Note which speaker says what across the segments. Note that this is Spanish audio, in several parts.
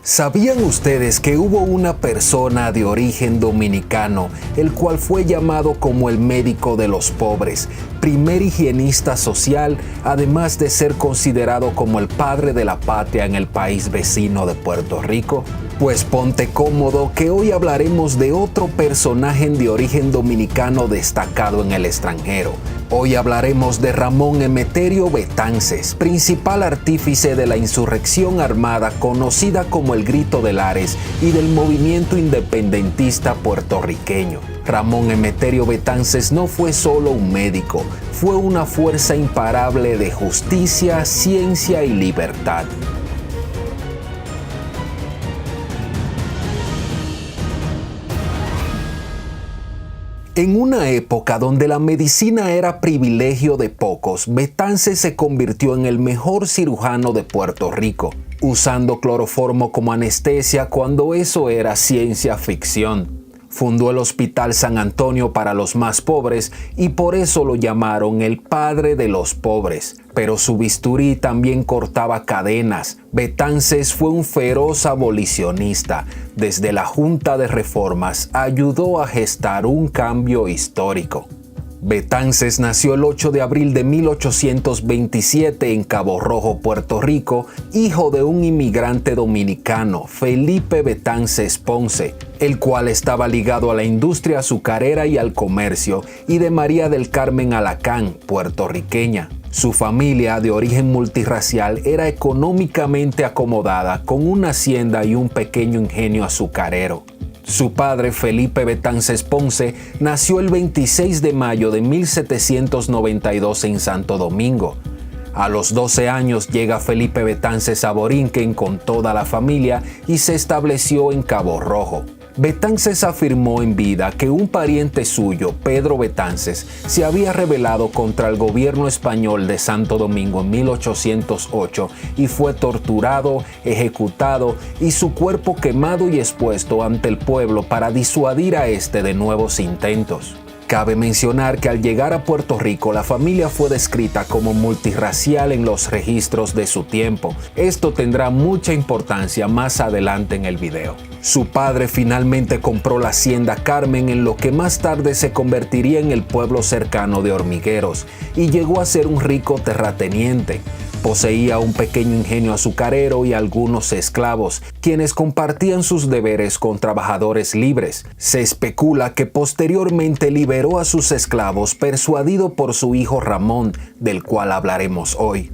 Speaker 1: ¿Sabían ustedes que hubo una persona de origen dominicano, el cual fue llamado como el médico de los pobres, primer higienista social, además de ser considerado como el padre de la patria en el país vecino de Puerto Rico? Pues ponte cómodo que hoy hablaremos de otro personaje de origen dominicano destacado en el extranjero. Hoy hablaremos de Ramón Emeterio Betances, principal artífice de la insurrección armada conocida como el Grito de Lares y del movimiento independentista puertorriqueño. Ramón Emeterio Betances no fue solo un médico, fue una fuerza imparable de justicia, ciencia y libertad. En una época donde la medicina era privilegio de pocos, Betances se convirtió en el mejor cirujano de Puerto Rico, usando cloroformo como anestesia cuando eso era ciencia ficción. Fundó el Hospital San Antonio para los más pobres y por eso lo llamaron el padre de los pobres. Pero su bisturí también cortaba cadenas. Betances fue un feroz abolicionista. Desde la Junta de Reformas ayudó a gestar un cambio histórico. Betances nació el 8 de abril de 1827 en Cabo Rojo, Puerto Rico, hijo de un inmigrante dominicano, Felipe Betances Ponce, el cual estaba ligado a la industria azucarera y al comercio, y de María del Carmen Alacán, puertorriqueña. Su familia, de origen multirracial, era económicamente acomodada con una hacienda y un pequeño ingenio azucarero. Su padre, Felipe Betances Ponce, nació el 26 de mayo de 1792 en Santo Domingo. A los 12 años llega Felipe Betances a Borinquen con toda la familia y se estableció en Cabo Rojo. Betances afirmó en vida que un pariente suyo, Pedro Betances, se había rebelado contra el gobierno español de Santo Domingo en 1808 y fue torturado, ejecutado y su cuerpo quemado y expuesto ante el pueblo para disuadir a este de nuevos intentos. Cabe mencionar que al llegar a Puerto Rico, la familia fue descrita como multirracial en los registros de su tiempo. Esto tendrá mucha importancia más adelante en el video. Su padre finalmente compró la hacienda Carmen en lo que más tarde se convertiría en el pueblo cercano de Hormigueros y llegó a ser un rico terrateniente. Poseía un pequeño ingenio azucarero y algunos esclavos, quienes compartían sus deberes con trabajadores libres. Se especula que posteriormente liberó a sus esclavos persuadido por su hijo Ramón, del cual hablaremos hoy.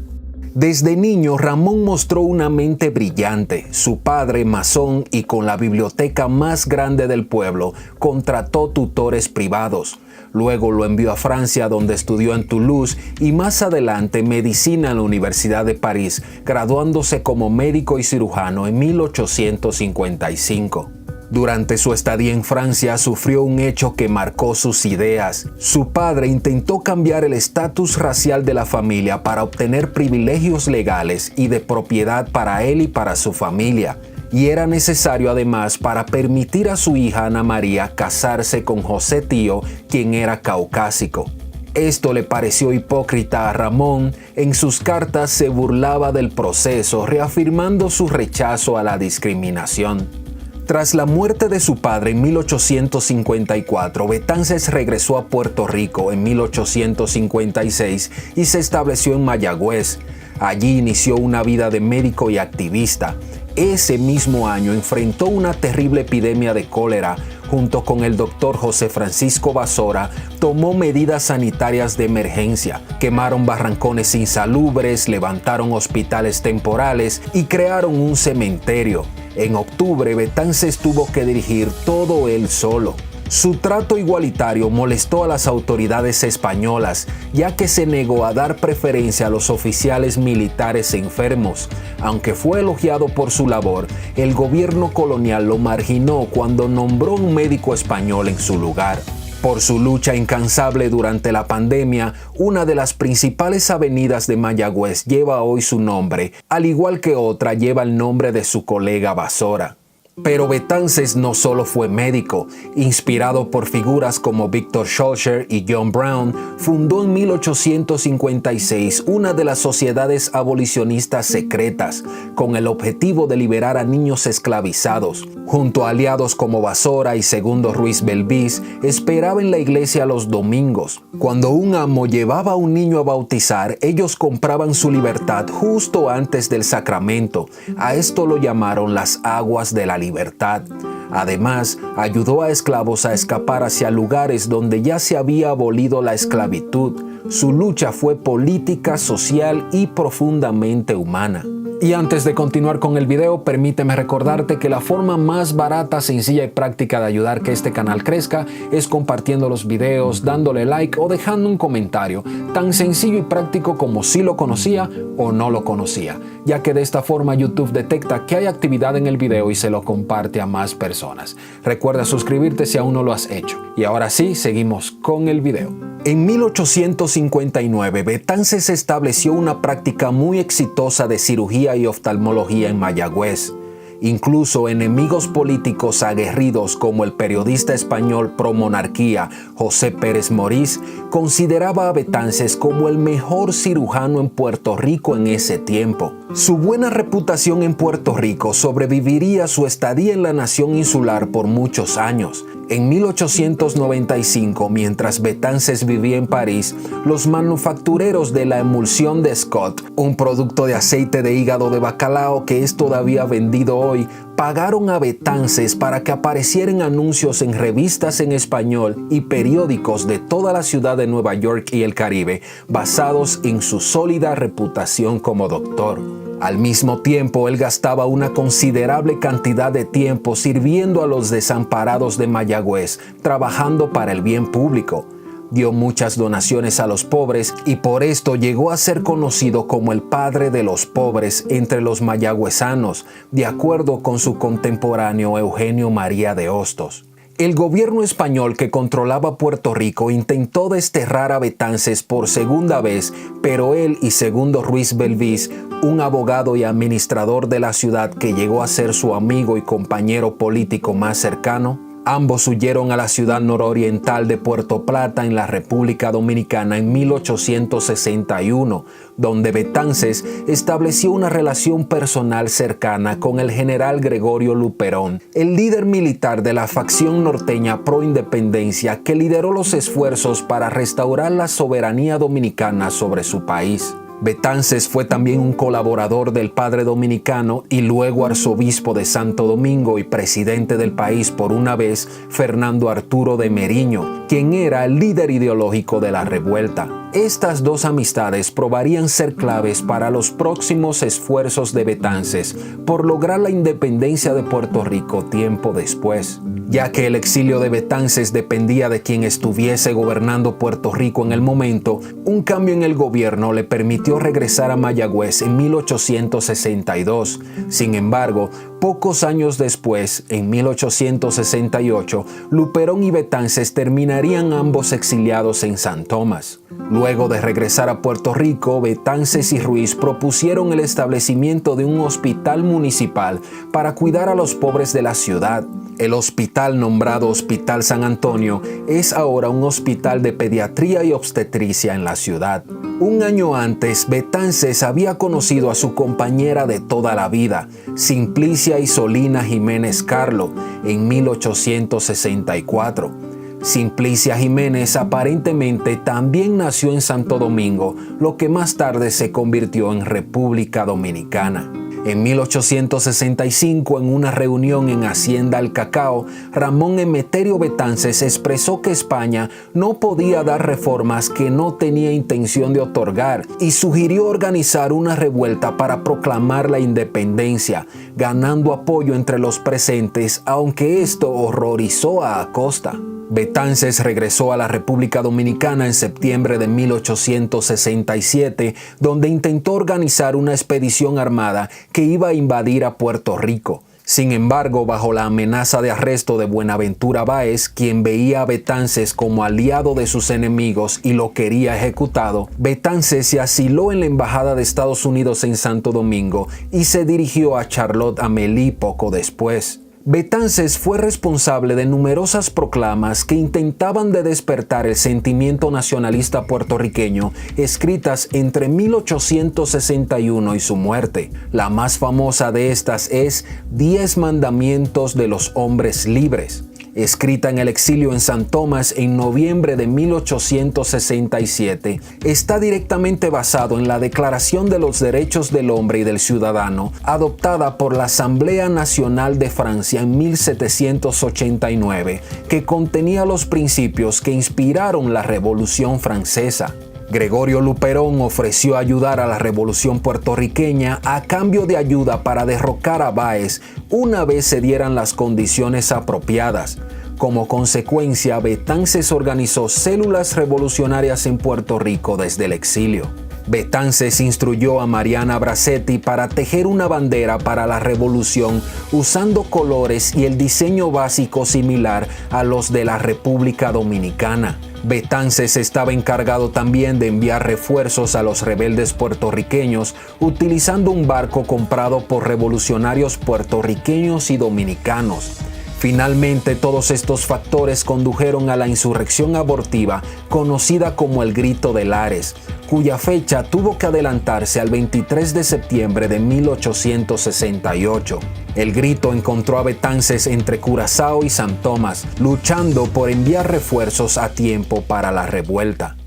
Speaker 1: Desde niño, Ramón mostró una mente brillante. Su padre, masón y con la biblioteca más grande del pueblo, contrató tutores privados. Luego lo envió a Francia, donde estudió en Toulouse y más adelante medicina en la Universidad de París, graduándose como médico y cirujano en 1855. Durante su estadía en Francia sufrió un hecho que marcó sus ideas. Su padre intentó cambiar el estatus racial de la familia para obtener privilegios legales y de propiedad para él y para su familia. Y era necesario además para permitir a su hija Ana María casarse con José Tío, quien era caucásico. Esto le pareció hipócrita a Ramón. En sus cartas se burlaba del proceso, reafirmando su rechazo a la discriminación. Tras la muerte de su padre en 1854, Betances regresó a Puerto Rico en 1856 y se estableció en Mayagüez. Allí inició una vida de médico y activista. Ese mismo año enfrentó una terrible epidemia de cólera. Junto con el doctor José Francisco Basora, tomó medidas sanitarias de emergencia. Quemaron barrancones insalubres, levantaron hospitales temporales y crearon un cementerio. En octubre, Betances tuvo que dirigir todo él solo. Su trato igualitario molestó a las autoridades españolas, ya que se negó a dar preferencia a los oficiales militares enfermos. Aunque fue elogiado por su labor, el gobierno colonial lo marginó cuando nombró un médico español en su lugar. Por su lucha incansable durante la pandemia, una de las principales avenidas de Mayagüez lleva hoy su nombre, al igual que otra lleva el nombre de su colega Basora. Pero Betances no solo fue médico. Inspirado por figuras como Victor Schœlcher y John Brown, fundó en 1856 una de las sociedades abolicionistas secretas, con el objetivo de liberar a niños esclavizados. Junto a aliados como Basora y Segundo Ruiz Belvis, esperaba en la iglesia los domingos. Cuando un amo llevaba a un niño a bautizar, ellos compraban su libertad justo antes del sacramento. A esto lo llamaron las aguas de la libertad. Además, ayudó a esclavos a escapar hacia lugares donde ya se había abolido la esclavitud. Su lucha fue política, social y profundamente humana. Y antes de continuar con el video, permíteme recordarte que la forma más barata, sencilla y práctica de ayudar que este canal crezca es compartiendo los videos, dándole like o dejando un comentario, tan sencillo y práctico como si lo conocía o no lo conocía, ya que de esta forma YouTube detecta que hay actividad en el video y se lo comparte a más personas. Recuerda suscribirte si aún no lo has hecho. Y ahora sí, seguimos con el video. En 1859, Betances estableció una práctica muy exitosa de cirugía y oftalmología en Mayagüez. Incluso enemigos políticos aguerridos como el periodista español pro monarquía José Pérez Morís consideraba a Betances como el mejor cirujano en Puerto Rico en ese tiempo. Su buena reputación en Puerto Rico sobreviviría su estadía en la nación insular por muchos años. En 1895, mientras Betances vivía en París, los manufactureros de la emulsión de Scott, un producto de aceite de hígado de bacalao que es todavía vendido hoy, pagaron a Betances para que apareciera en anuncios en revistas en español y periódicos de toda la ciudad de Nueva York y el Caribe, basados en su sólida reputación como doctor. Al mismo tiempo, él gastaba una considerable cantidad de tiempo sirviendo a los desamparados de Mayagüez, trabajando para el bien público. Dio muchas donaciones a los pobres y por esto llegó a ser conocido como el padre de los pobres entre los mayagüezanos, de acuerdo con su contemporáneo Eugenio María de Hostos. El gobierno español que controlaba Puerto Rico intentó desterrar a Betances por segunda vez, pero él y Segundo Ruiz Belvis, un abogado y administrador de la ciudad que llegó a ser su amigo y compañero político más cercano, ambos huyeron a la ciudad nororiental de Puerto Plata en la República Dominicana en 1861, donde Betances estableció una relación personal cercana con el general Gregorio Luperón, el líder militar de la facción norteña pro-independencia que lideró los esfuerzos para restaurar la soberanía dominicana sobre su país. Betances fue también un colaborador del padre dominicano y luego arzobispo de Santo Domingo y presidente del país por una vez, Fernando Arturo de Meriño, quien era el líder ideológico de la revuelta. Estas dos amistades probarían ser claves para los próximos esfuerzos de Betances por lograr la independencia de Puerto Rico tiempo después. Ya que el exilio de Betances dependía de quien estuviese gobernando Puerto Rico en el momento, un cambio en el gobierno le permitió regresar a Mayagüez en 1862. Sin embargo, pocos años después, en 1868, Luperón y Betances terminarían ambos exiliados en San Tomás. Luego de regresar a Puerto Rico, Betances y Ruiz propusieron el establecimiento de un hospital municipal para cuidar a los pobres de la ciudad. El hospital, nombrado Hospital San Antonio, es ahora un hospital de pediatría y obstetricia en la ciudad. Un año antes, Betances había conocido a su compañera de toda la vida, Simplicia Isolina Jiménez Carlo, en 1864. Simplicia Jiménez aparentemente también nació en Santo Domingo, lo que más tarde se convirtió en República Dominicana. En 1865, en una reunión en Hacienda El Cacao, Ramón Emeterio Betances expresó que España no podía dar reformas que no tenía intención de otorgar y sugirió organizar una revuelta para proclamar la independencia, ganando apoyo entre los presentes, aunque esto horrorizó a Acosta. Betances regresó a la República Dominicana en septiembre de 1867, donde intentó organizar una expedición armada que iba a invadir a Puerto Rico. Sin embargo, bajo la amenaza de arresto de Buenaventura Báez, quien veía a Betances como aliado de sus enemigos y lo quería ejecutado, Betances se asiló en la Embajada de Estados Unidos en Santo Domingo y se dirigió a Charlotte Amalie poco después. Betances fue responsable de numerosas proclamas que intentaban de despertar el sentimiento nacionalista puertorriqueño, escritas entre 1861 y su muerte. La más famosa de estas es 10 Mandamientos de los Hombres Libres, escrita en el exilio en San Tomás en noviembre de 1867, está directamente basado en la Declaración de los Derechos del Hombre y del Ciudadano, adoptada por la Asamblea Nacional de Francia en 1789, que contenía los principios que inspiraron la Revolución Francesa. Gregorio Luperón ofreció ayudar a la Revolución puertorriqueña a cambio de ayuda para derrocar a Báez una vez se dieran las condiciones apropiadas. Como consecuencia, Betances organizó células revolucionarias en Puerto Rico desde el exilio. Betances instruyó a Mariana Bracetti para tejer una bandera para la revolución usando colores y el diseño básico similar a los de la República Dominicana. Betances estaba encargado también de enviar refuerzos a los rebeldes puertorriqueños utilizando un barco comprado por revolucionarios puertorriqueños y dominicanos. Finalmente, todos estos factores condujeron a la insurrección abortiva conocida como el Grito de Lares, cuya fecha tuvo que adelantarse al 23 de septiembre de 1868. El grito encontró a Betances entre Curazao y San Tomás, luchando por enviar refuerzos a tiempo para la revuelta.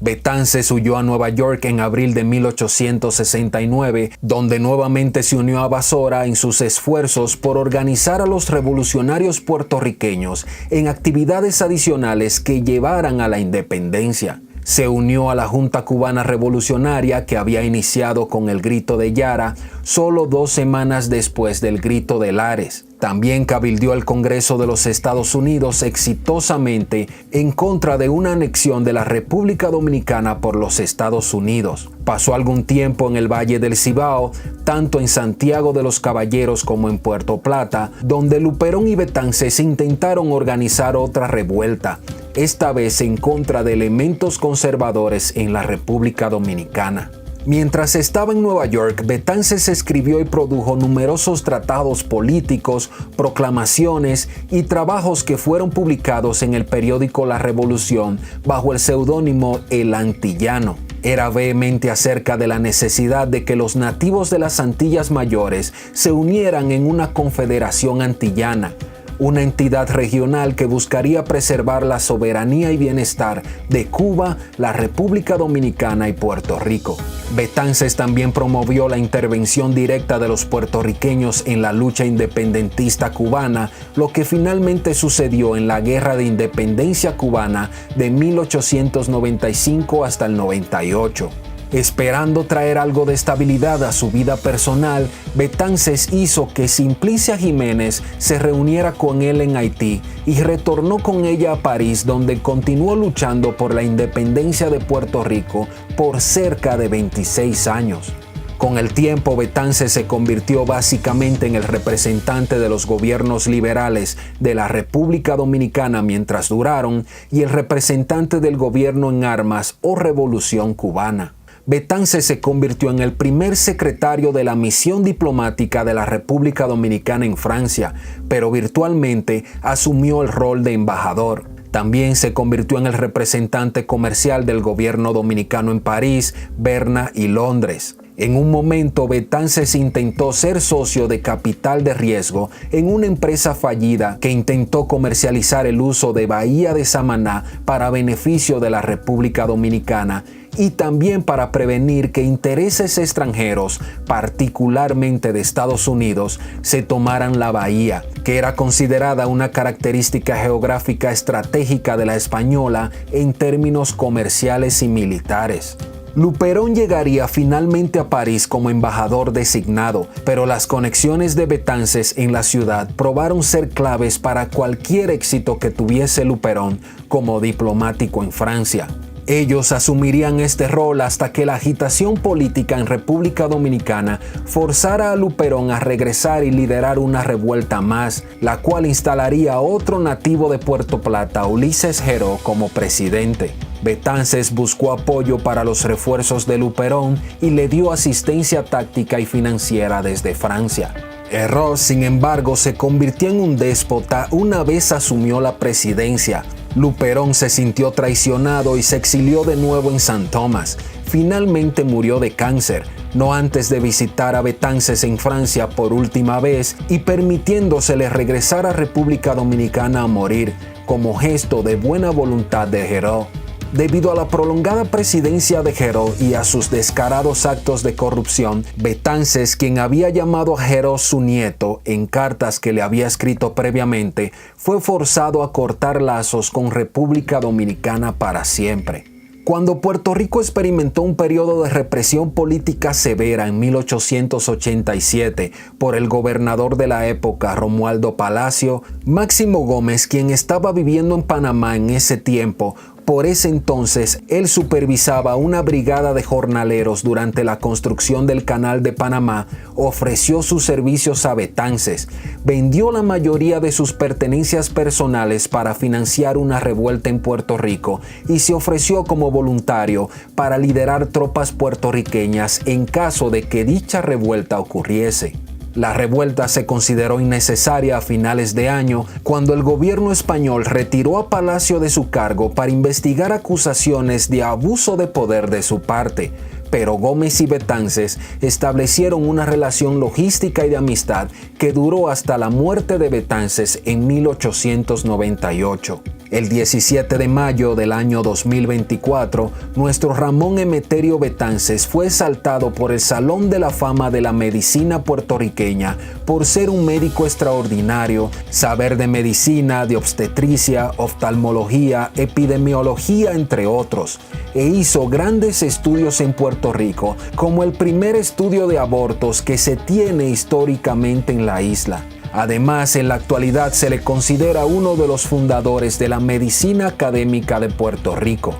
Speaker 1: Betances huyó a Nueva York en abril de 1869, donde nuevamente se unió a Basora en sus esfuerzos por organizar a los revolucionarios puertorriqueños en actividades adicionales que llevaran a la independencia. Se unió a la Junta Cubana Revolucionaria que había iniciado con el Grito de Yara solo 2 semanas después del Grito de Lares. También cabildeó el Congreso de los Estados Unidos exitosamente en contra de una anexión de la República Dominicana por los Estados Unidos. Pasó algún tiempo en el Valle del Cibao, tanto en Santiago de los Caballeros como en Puerto Plata, donde Luperón y Betances intentaron organizar otra revuelta, esta vez en contra de elementos conservadores en la República Dominicana. Mientras estaba en Nueva York, Betances escribió y produjo numerosos tratados políticos, proclamaciones y trabajos que fueron publicados en el periódico La Revolución bajo el seudónimo El Antillano. Era vehemente acerca de la necesidad de que los nativos de las Antillas Mayores se unieran en una confederación antillana, una entidad regional que buscaría preservar la soberanía y bienestar de Cuba, la República Dominicana y Puerto Rico. Betances también promovió la intervención directa de los puertorriqueños en la lucha independentista cubana, lo que finalmente sucedió en la Guerra de Independencia Cubana de 1895 hasta el 98. Esperando traer algo de estabilidad a su vida personal, Betances hizo que Simplicia Jiménez se reuniera con él en Haití y retornó con ella a París, donde continuó luchando por la independencia de Puerto Rico por cerca de 26 años. Con el tiempo, Betances se convirtió básicamente en el representante de los gobiernos liberales de la República Dominicana mientras duraron y el representante del gobierno en armas o Revolución Cubana. Betances se convirtió en el primer secretario de la misión diplomática de la República Dominicana en Francia, pero virtualmente asumió el rol de embajador. También se convirtió en el representante comercial del gobierno dominicano en París, Berna y Londres. En un momento, Betances intentó ser socio de capital de riesgo en una empresa fallida que intentó comercializar el uso de Bahía de Samaná para beneficio de la República Dominicana y también para prevenir que intereses extranjeros, particularmente de Estados Unidos, se tomaran la bahía, que era considerada una característica geográfica estratégica de la Española en términos comerciales y militares. Luperón llegaría finalmente a París como embajador designado, pero las conexiones de Betances en la ciudad probaron ser claves para cualquier éxito que tuviese Luperón como diplomático en Francia. Ellos asumirían este rol hasta que la agitación política en República Dominicana forzara a Luperón a regresar y liderar una revuelta más, la cual instalaría a otro nativo de Puerto Plata, Ulises Geró, como presidente. Betances buscó apoyo para los refuerzos de Luperón y le dio asistencia táctica y financiera desde Francia. Heró, sin embargo, se convirtió en un déspota una vez asumió la presidencia. Luperón se sintió traicionado y se exilió de nuevo en San Tomás. Finalmente murió de cáncer, no antes de visitar a Betances en Francia por última vez y permitiéndosele regresar a República Dominicana a morir, como gesto de buena voluntad de Heró. Debido a la prolongada presidencia de Heró y a sus descarados actos de corrupción, Betances, quien había llamado a Heró su nieto en cartas que le había escrito previamente, fue forzado a cortar lazos con República Dominicana para siempre. Cuando Puerto Rico experimentó un periodo de represión política severa en 1887 por el gobernador de la época, Romualdo Palacio, Máximo Gómez, quien estaba viviendo en Panamá en ese tiempo, por ese entonces, él supervisaba una brigada de jornaleros durante la construcción del Canal de Panamá, ofreció sus servicios a Betances, vendió la mayoría de sus pertenencias personales para financiar una revuelta en Puerto Rico y se ofreció como voluntario para liderar tropas puertorriqueñas en caso de que dicha revuelta ocurriese. La revuelta se consideró innecesaria a finales de año cuando el gobierno español retiró a Palacio de su cargo para investigar acusaciones de abuso de poder de su parte. Pero Gómez y Betances establecieron una relación logística y de amistad que duró hasta la muerte de Betances en 1898. El 17 de mayo del año 2024, nuestro Ramón Emeterio Betances fue exaltado por el Salón de la Fama de la Medicina puertorriqueña por ser un médico extraordinario, saber de medicina, de obstetricia, oftalmología, epidemiología, entre otros, e hizo grandes estudios en Puerto Rico, como el primer estudio de abortos que se tiene históricamente en la isla. Además, en la actualidad se le considera uno de los fundadores de la medicina académica de Puerto Rico.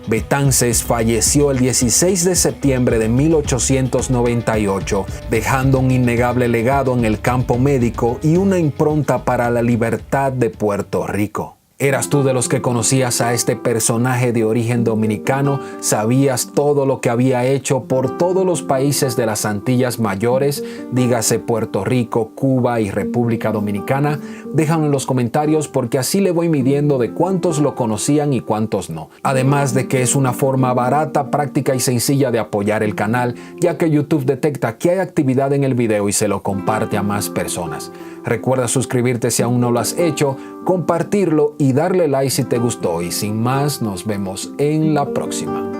Speaker 1: Betances falleció el 16 de septiembre de 1898, dejando un innegable legado en el campo médico y una impronta para la libertad de Puerto Rico. ¿Eras tú de los que conocías a este personaje de origen dominicano? ¿Sabías todo lo que había hecho por todos los países de las Antillas Mayores, dígase Puerto Rico, Cuba y República Dominicana? Déjalo en los comentarios porque así le voy midiendo de cuántos lo conocían y cuántos no. Además de que es una forma barata, práctica y sencilla de apoyar el canal, ya que YouTube detecta que hay actividad en el video y se lo comparte a más personas. Recuerda suscribirte si aún no lo has hecho, compartirlo y darle like si te gustó. Y sin más, nos vemos en la próxima.